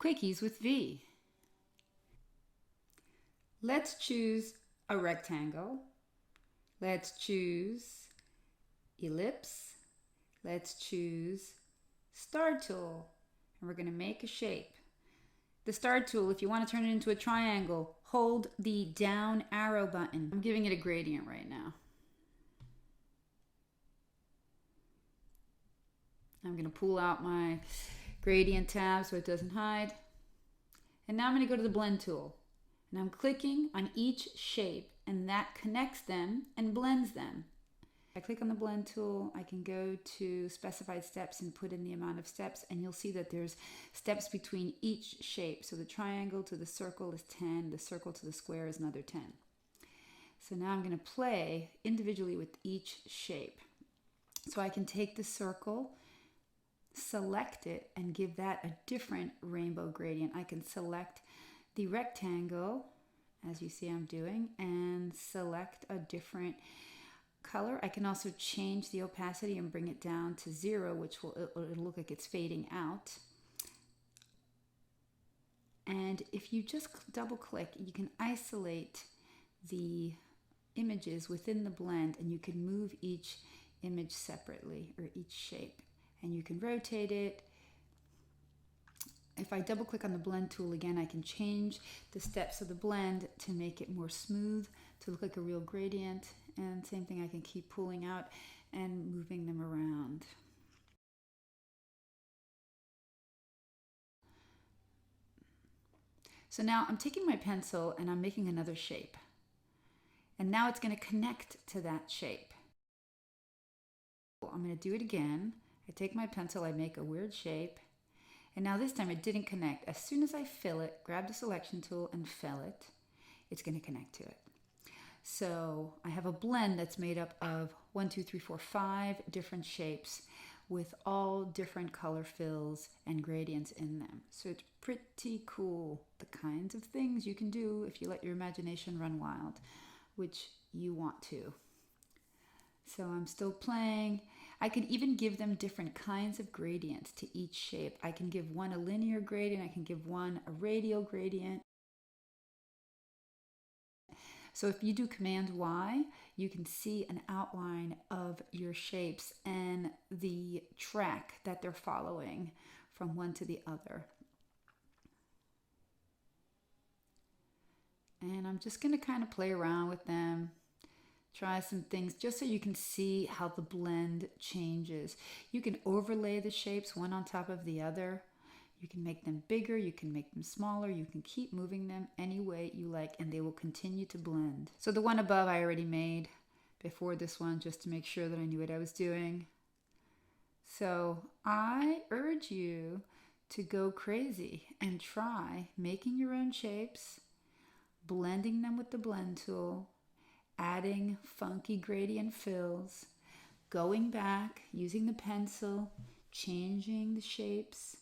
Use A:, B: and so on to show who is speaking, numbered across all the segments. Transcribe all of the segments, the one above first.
A: Quickies with V. Let's choose a rectangle. Let's choose ellipse. Let's choose star tool. And we're going to make a shape. The star tool, if you want to turn it into a triangle, hold the down arrow button. I'm giving it a gradient right now. I'm going to pull out my gradient tab so it doesn't hide. And now I'm going to go to the blend tool. And I'm clicking on each shape, and that connects them and blends them. I click on the blend tool, I can go to specified steps and put in the amount of steps, and you'll see that there's steps between each shape. So the triangle to the circle is 10, the circle to the square is another 10. So now I'm going to play individually with each shape. So I can take the circle, select it, and give that a different rainbow gradient. I can select the rectangle, as you see I'm doing, and select a different color. I can also change the opacity and bring it down to 0, which will it'll look like it's fading out. And if you just double click, you can isolate the images within the blend, and you can move each image separately, or each shape, and you can rotate it. If I double click on the blend tool again, I can change the steps of the blend to make it more smooth, to look like a real gradient. And same thing, I can keep pulling out and moving them around. So now I'm taking my pencil and I'm making another shape. And now it's going to connect to that shape. I'm going to do it again. I take my pencil, I make a weird shape. And now this time it didn't connect. As soon as I fill it, grab the selection tool and fill it, it's going to connect to it. So I have a blend that's made up of 5 different shapes with all different color fills and gradients in them. So it's pretty cool, the kinds of things you can do if you let your imagination run wild, which you want to. So I'm still playing. I can even give them different kinds of gradients to each shape. I can give one a linear gradient, I can give one a radial gradient. So if you do Command Y, you can see an outline of your shapes and the track that they're following from one to the other. And I'm just going to kind of play around with them, try some things just so you can see how the blend changes. You can overlay the shapes one on top of the other. You can make them bigger, you can make them smaller, you can keep moving them any way you like, and they will continue to blend. So the one above I already made before this one, just to make sure that I knew what I was doing. So I urge you to go crazy and try making your own shapes, blending them with the blend tool, adding funky gradient fills, going back, using the pencil, changing the shapes,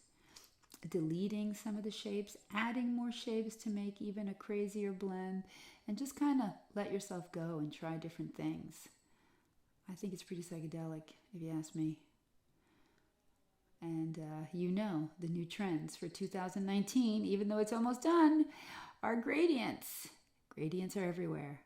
A: deleting some of the shapes, adding more shapes to make even a crazier blend, and just kind of let yourself go and try different things. I think it's pretty psychedelic, if you ask me. And you know, the new trends for 2019, even though it's almost done, are gradients. Gradients are everywhere.